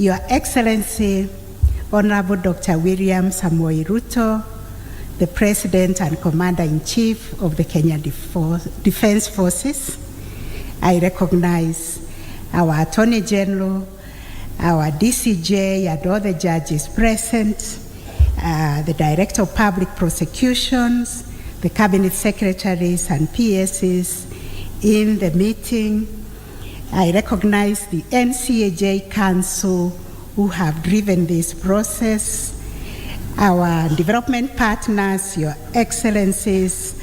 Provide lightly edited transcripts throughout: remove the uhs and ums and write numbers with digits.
Your Excellency, Honorable Dr. William Samoei Ruto, the President and Commander-in-Chief of the Kenya Defense Forces. I recognize our Attorney General, our DCJ, and all the judges present, the Director of Public Prosecutions, the Cabinet Secretaries and PSs in the meeting. I recognize the NCAJ Council who have driven this process, our development partners, Your Excellencies,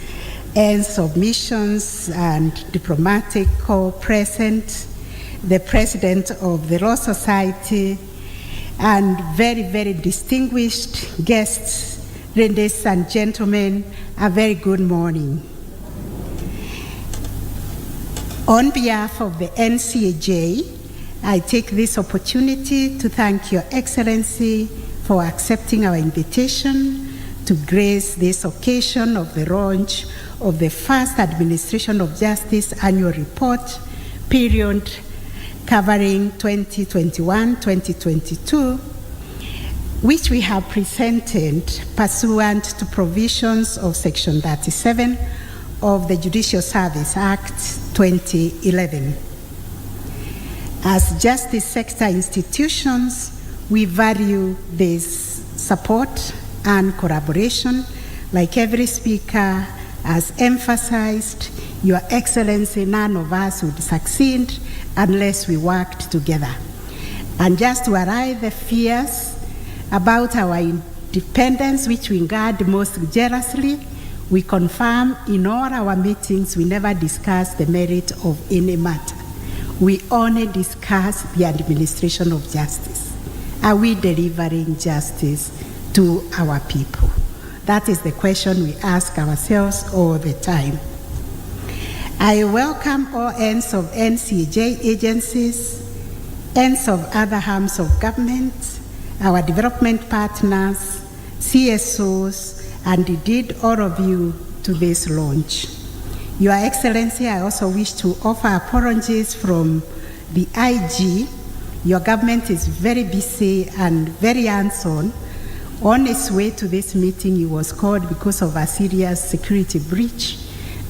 and submissions and diplomatic corps present, the President of the Law Society, and very, very distinguished guests, ladies and gentlemen, a very good morning. On behalf of the NCAJ, I take this opportunity to thank Your Excellency for accepting our invitation to grace this occasion of the launch of the first Administration of Justice Annual Report period covering 2021-2022, which we have presented pursuant to provisions of Section 37 of the Judicial Service Act 2011. As justice sector institutions, we value this support and collaboration. Like every speaker has emphasized, Your Excellency, none of us would succeed unless we worked together. And just to allay the fears about our independence, which we guard most jealously, we confirm in all our meetings we never discuss the merit of any matter. We only discuss the administration of justice. Are we delivering justice to our people? That is the question we ask ourselves all the time. I welcome all ends of NCAJ agencies, ends of other arms of government, our development partners, CSOs, and indeed all of you to this launch. Your Excellency, I also wish to offer apologies from the IG. Your government is very busy and very hands-on. On its way to this meeting, he was called because of a serious security breach,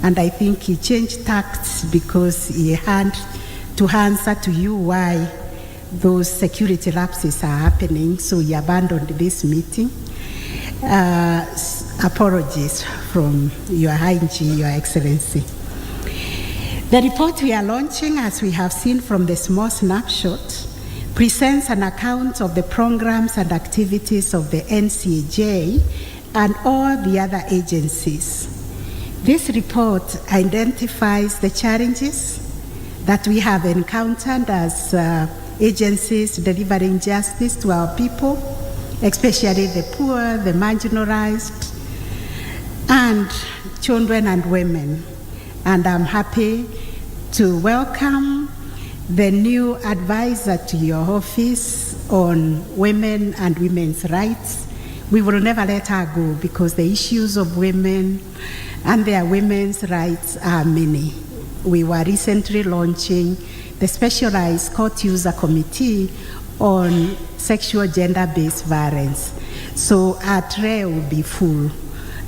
and I think he changed tacts because he had to answer to you why those security lapses are happening, so he abandoned this meeting. Apologies from Your IG, Your Excellency. The report we are launching, as we have seen from the small snapshot, presents an account of the programs and activities of the NCAJ and all the other agencies. This report identifies the challenges that we have encountered as agencies delivering justice to our people, especially the poor, the marginalized, and children and women. And I'm happy to welcome the new advisor to your office on women and women's rights. We will never let her go because the issues of women and their women's rights are many. We were recently launching the Specialized Court User Committee on Sexual Gender-Based Violence. So our tray will be full,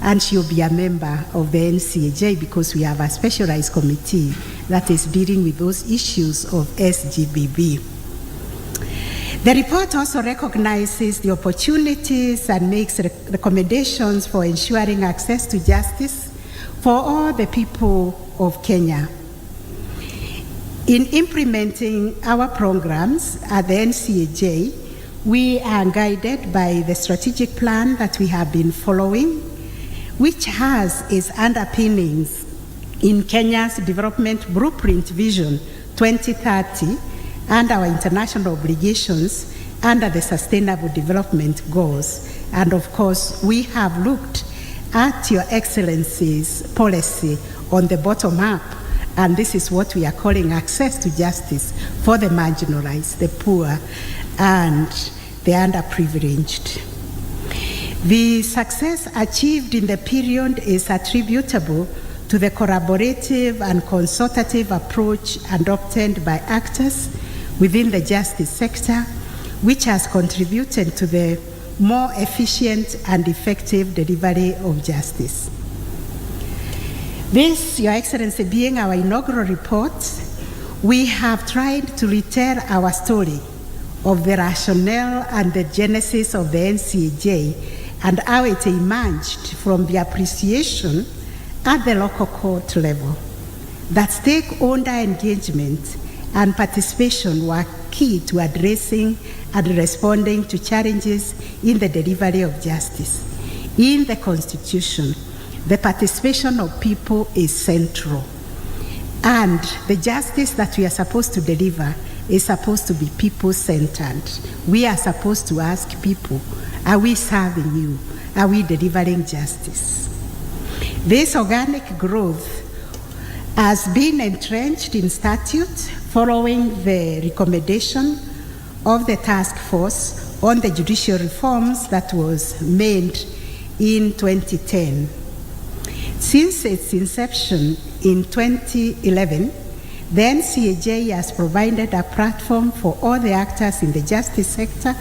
and she'll be a member of the NCAJ because we have a specialized committee that is dealing with those issues of SGBB. The report also recognizes the opportunities and makes recommendations for ensuring access to justice for all the people of Kenya. In implementing our programs at the NCAJ, we are guided by the strategic plan that we have been following, which has its underpinnings in Kenya's Development Blueprint Vision 2030 and our international obligations under the Sustainable Development Goals. And of course, we have looked at Your Excellency's policy on the bottom up, and this is what we are calling access to justice for the marginalized, the poor, and the underprivileged. The success achieved in the period is attributable to the collaborative and consultative approach adopted by actors within the justice sector, which has contributed to the more efficient and effective delivery of justice. This, Your Excellency, being our inaugural report, we have tried to retell our story of the rationale and the genesis of the NCAJ and how it emerged from the appreciation at the local court level that stakeholder engagement and participation were key to addressing and responding to challenges in the delivery of justice. In the Constitution, the participation of people is central, and the justice that we are supposed to deliver is supposed to be people-centered. We are supposed to ask people, are we serving you? Are we delivering justice? This organic growth has been entrenched in statute following the recommendation of the task force on the judicial reforms that was made in 2010. Since its inception in 2011, the NCAJ has provided a platform for all the actors in the justice sector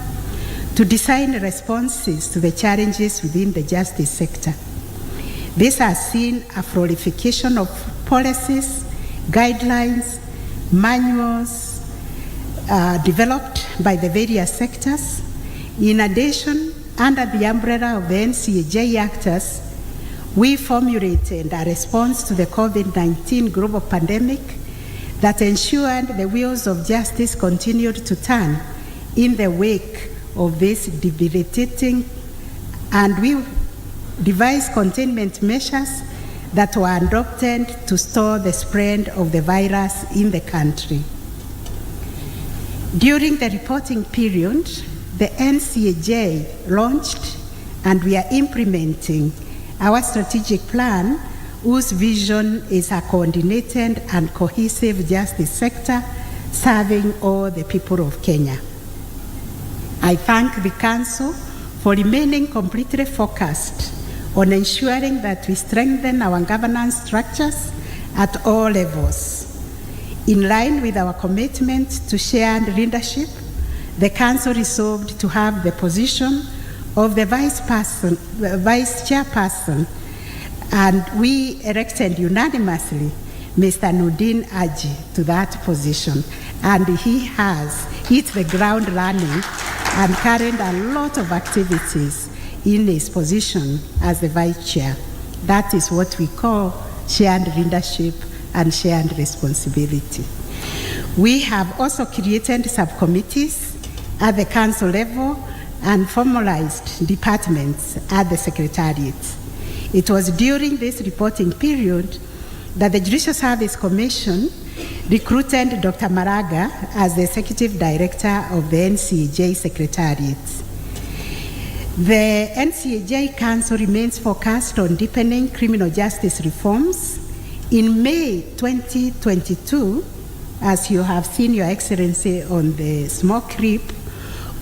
to design responses to the challenges within the justice sector. This has seen a proliferation of policies, guidelines, manuals developed by the various sectors. In addition, under the umbrella of the NCAJ actors, we formulated a response to the COVID-19 global pandemic that ensured the wheels of justice continued to turn in the wake of this debilitating, and we devised containment measures that were adopted to stop the spread of the virus in the country. During the reporting period, the NCAJ launched and we are implementing our strategic plan, whose vision is a coordinated and cohesive justice sector serving all the people of Kenya. I thank the Council for remaining completely focused on ensuring that we strengthen our governance structures at all levels. In line with our commitment to shared leadership, the Council resolved to have the position of the vice chairperson, and we elected unanimously Mr. Nudin Aji to that position, and he has hit the ground running and carried a lot of activities in his position as the vice chair. That is what we call shared leadership and shared responsibility. We have also created subcommittees at the council level and formalized departments at the Secretariat. It was during this reporting period that the Judicial Service Commission recruited Dr. Maraga as the Executive Director of the NCAJ Secretariat. The NCAJ Council remains focused on deepening criminal justice reforms. In May 2022, as you have seen, Your Excellency, on the small clip,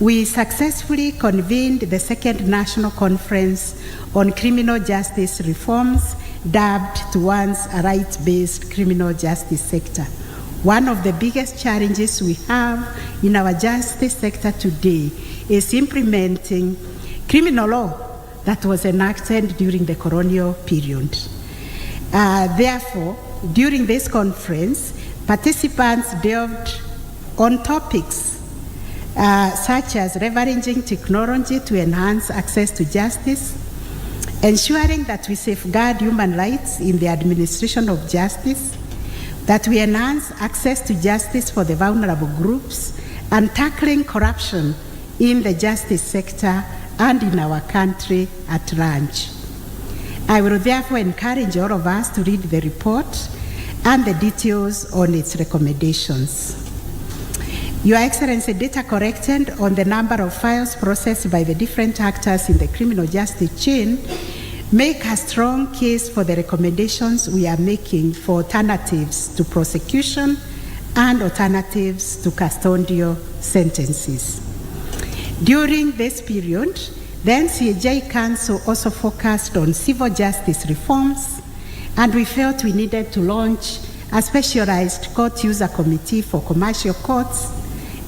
we successfully convened the second National Conference on Criminal Justice Reforms, dubbed towards a right-based criminal justice sector. One of the biggest challenges we have in our justice sector today is implementing criminal law that was enacted during the colonial period. Therefore, during this conference, participants delved on topics such as leveraging technology to enhance access to justice, ensuring that we safeguard human rights in the administration of justice, that we enhance access to justice for the vulnerable groups, and tackling corruption in the justice sector and in our country at large. I will therefore encourage all of us to read the report and the details on its recommendations. Your Excellency, data collected on the number of files processed by the different actors in the criminal justice chain make a strong case for the recommendations we are making for alternatives to prosecution and alternatives to custodial sentences. During this period, the NCAJ Council also focused on civil justice reforms, and we felt we needed to launch a specialized court user committee for commercial courts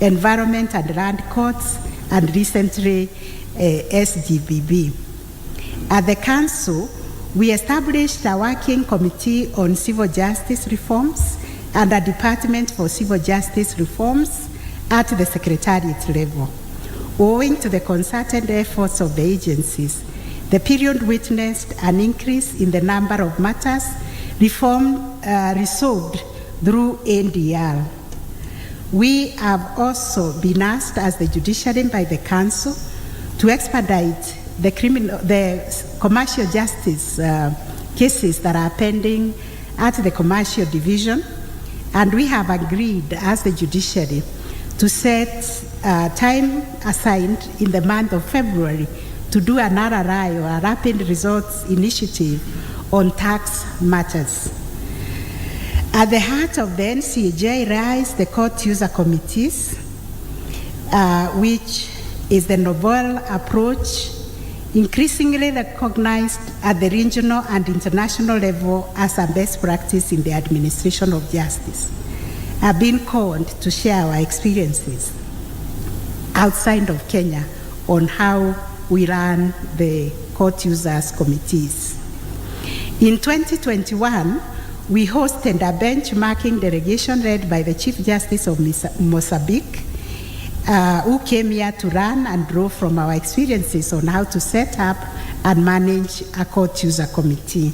Environment and Land Courts, and recently SGBB. At the Council, we established a working committee on civil justice reforms and a department for civil justice reforms at the Secretariat level. Owing to the concerted efforts of the agencies, the period witnessed an increase in the number of matters resolved through NDR. We have also been asked as the judiciary by the Council to expedite the commercial justice cases that are pending at the Commercial Division, and we have agreed as the judiciary to set time assigned in the month of February to do an RRI, or a Rapid Results Initiative, on tax matters. At the heart of the NCAJ lies the court user committees, which is the novel approach increasingly recognized at the regional and international level as a best practice in the administration of justice. I've been called to share our experiences outside of Kenya on how we run the court users committees. In 2021, we hosted a benchmarking delegation led by the Chief Justice of Mozambique, who came here to learn and draw from our experiences on how to set up and manage a court user committee.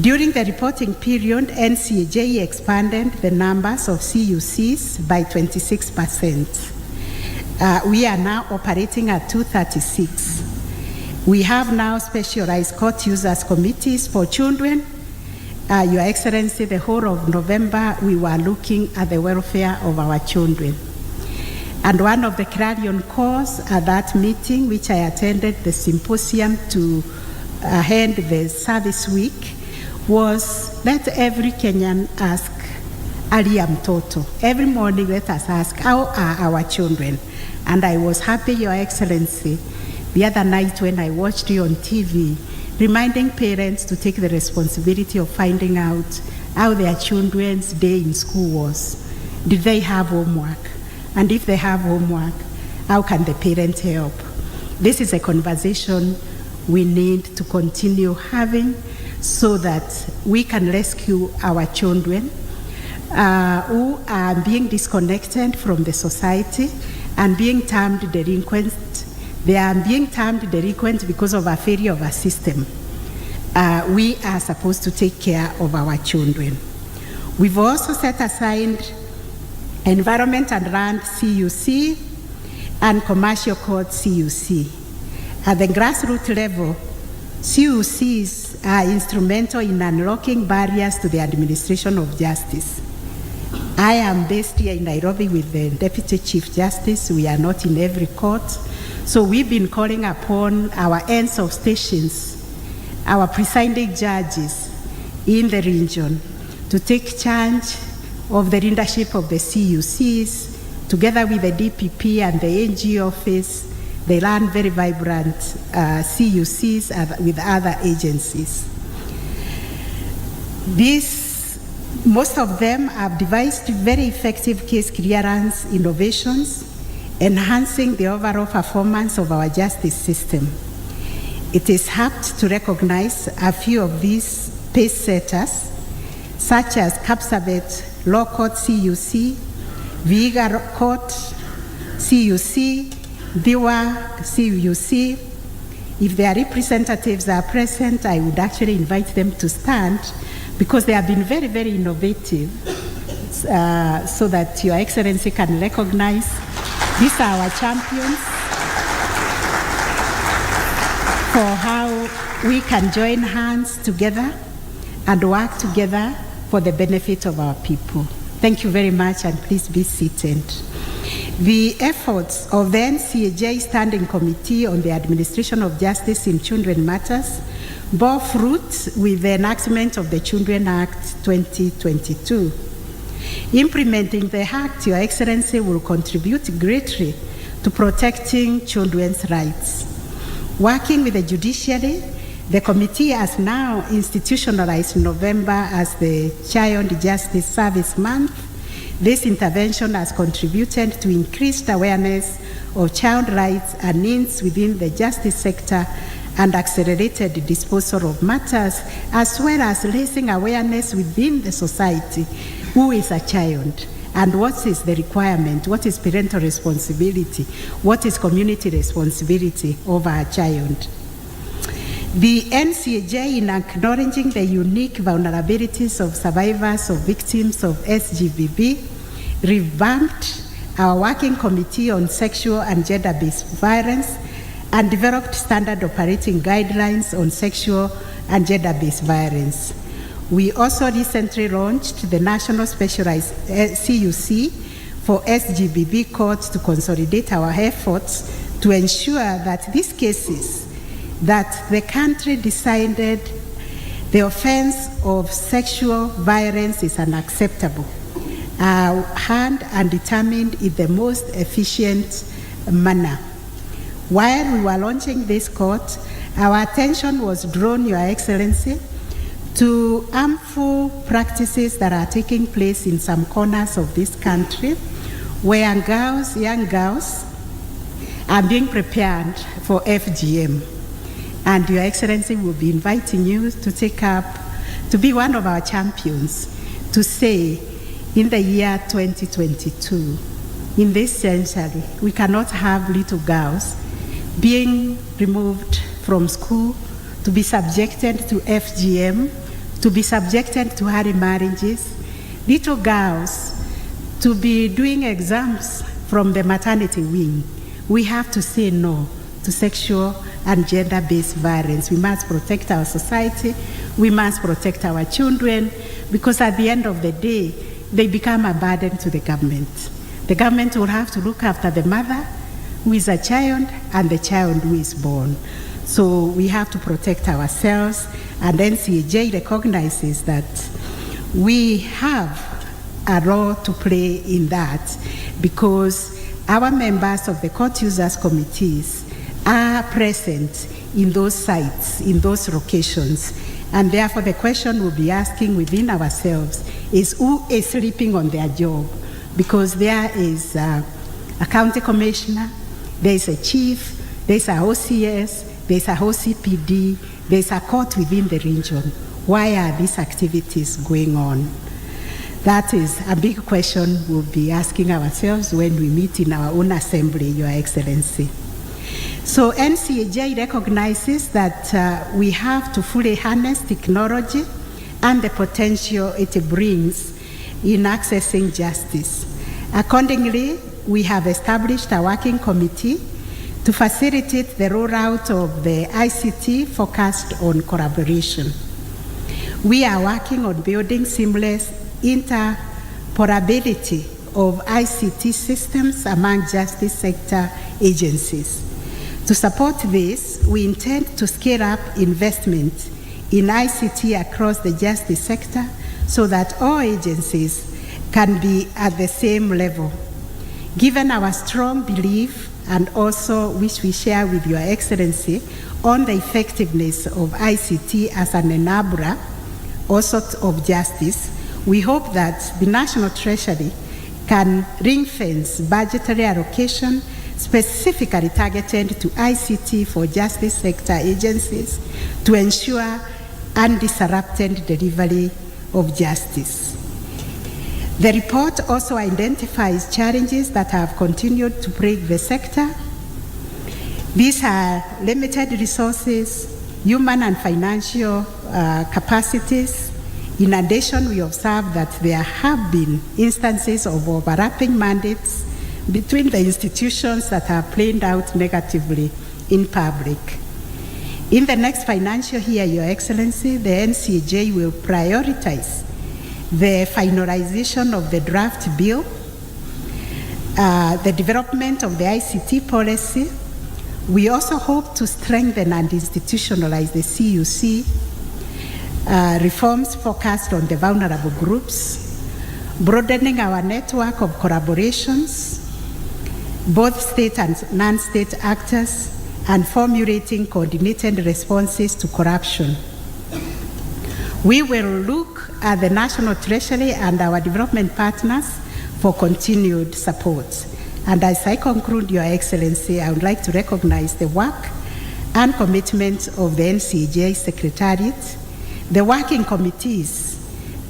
During the reporting period, NCAJ expanded the numbers of CUCs by 26%. We are now operating at 236. We have now specialized court users committees for children. Your Excellency, the whole of November, we were looking at the welfare of our children. And one of the clarion calls at that meeting, which I attended the symposium to end the service week, was let every Kenyan ask Alia Mtoto. Every morning let us ask, how are our children? And I was happy, Your Excellency, the other night when I watched you on TV, reminding parents to take the responsibility of finding out how their children's day in school was. Did they have homework? And if they have homework, how can the parent help? This is a conversation we need to continue having so that we can rescue our children who are being disconnected from the society and being termed delinquent. They are being termed delinquent because of a failure of a system. We are supposed to take care of our children. We've also set aside Environment and Land CUC and Commercial Court CUC. At the grassroots level, CUCs are instrumental in unlocking barriers to the administration of justice. I am based here in Nairobi with the Deputy Chief Justice. We are not in every court. So we've been calling upon our ends of stations, our presiding judges in the region to take charge of the leadership of the CUCs, together with the DPP and the AG office. They run very vibrant CUCs with other agencies. Most of them have devised very effective case clearance innovations, enhancing the overall performance of our justice system. It is apt to recognize a few of these pace setters, such as Kapsabet Law Court CUC, Vihiga Court CUC, Diwa CUC. If their representatives are present, I would actually invite them to stand because they have been very, very innovative so that Your Excellency can recognize these are our champions for how we can join hands together and work together for the benefit of our people. Thank you very much, and please be seated. The efforts of the NCAJ Standing Committee on the Administration of Justice in Children Matters bore fruit with the enactment of the Children Act 2022. Implementing the Act, Your Excellency, will contribute greatly to protecting children's rights. Working with the judiciary, the committee has now institutionalized November as the Child Justice Service Month. This intervention has contributed to increased awareness of child rights and needs within the justice sector and accelerated the disposal of matters, as well as raising awareness within the society. Who is a child? And what is the requirement? What is parental responsibility? What is community responsibility over a child? The NCAJ, in acknowledging the unique vulnerabilities of survivors of victims of SGBB, revamped our working committee on sexual and gender-based violence and developed standard operating guidelines on sexual and gender-based violence. We also recently launched the National Specialized CUC for SGBB courts to consolidate our efforts to ensure that these cases that the country decided the offense of sexual violence is unacceptable are heard and determined in the most efficient manner. While we were launching this court, our attention was drawn, Your Excellency, to harmful practices that are taking place in some corners of this country, where girls, young girls, are being prepared for FGM. And Your Excellency will be inviting you to take up, to be one of our champions, to say, in the year 2022, in this century, we cannot have little girls being removed from school, to be subjected to FGM, to be subjected to early marriages, little girls to be doing exams from the maternity wing. We have to say no to sexual and gender-based violence. We must protect our society. We must protect our children, because at the end of the day, they become a burden to the government. The government will have to look after the mother who is a child and the child who is born. So we have to protect ourselves, and NCAJ recognizes that we have a role to play in that, because our members of the court users committees are present in those sites, in those locations, and therefore the question we'll be asking within ourselves is who is sleeping on their job, because there is a county commissioner, there is a chief, there is a OCS, there is a OCPD, there is a court within the region. Why are these activities going on? That is a big question we'll be asking ourselves when we meet in our own assembly, Your Excellency. So NCAJ recognizes that we have to fully harness technology and the potential it brings in accessing justice. Accordingly, we have established a working committee to facilitate the rollout of the ICT focused on collaboration. We are working on building seamless interoperability of ICT systems among justice sector agencies. To support this, we intend to scale up investment in ICT across the justice sector so that all agencies can be at the same level. Given our strong belief, and also which we share with Your Excellency, on the effectiveness of ICT as an enabler also of justice, we hope that the National Treasury can ring-fence budgetary allocation specifically targeted to ICT for justice sector agencies to ensure undisrupted delivery of justice. The report also identifies challenges that have continued to plague the sector. These are limited resources, human and financial capacities. In addition, we observe that there have been instances of overlapping mandates between the institutions that are played out negatively in public. In the next financial year, Your Excellency, the NCAJ will prioritize the finalization of the draft bill, the development of the ICT policy. We also hope to strengthen and institutionalize the CUC, reforms focused on the vulnerable groups, broadening our network of collaborations, both state and non-state actors, and formulating coordinated responses to corruption. We will look at the National Treasury and our development partners for continued support. And as I conclude, Your Excellency, I would like to recognize the work and commitment of the NCAJ Secretariat, the working committees,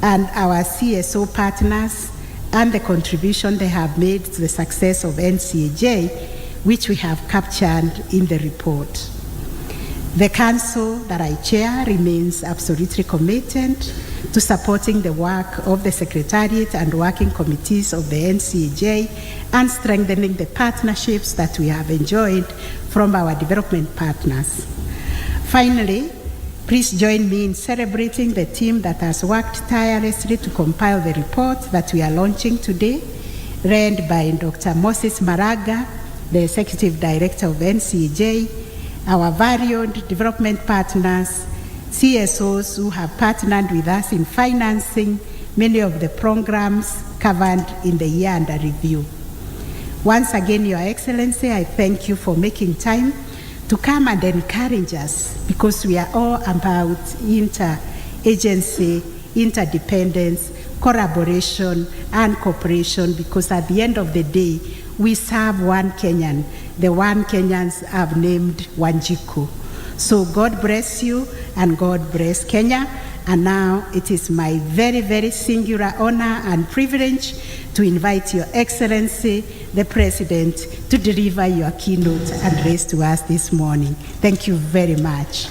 and our CSO partners, and the contribution they have made to the success of NCAJ, which we have captured in the report. The council that I chair remains absolutely committed to supporting the work of the Secretariat and working committees of the NCAJ and strengthening the partnerships that we have enjoyed from our development partners. Finally, please join me in celebrating the team that has worked tirelessly to compile the report that we are launching today, led by Dr. Moses Maraga, the Executive Director of NCAJ, our valued development partners, CSOs who have partnered with us in financing many of the programs covered in the year under review. Once again, Your Excellency, I thank you for making time to come and encourage us, because we are all about interagency, interdependence, collaboration, and cooperation, because at the end of the day, we serve one Kenyan. The one Kenyans have named Wanjiku. So God bless you and God bless Kenya. And now it is my very, very singular honor and privilege to invite Your Excellency, the President, to deliver your keynote address to us this morning. Thank you very much.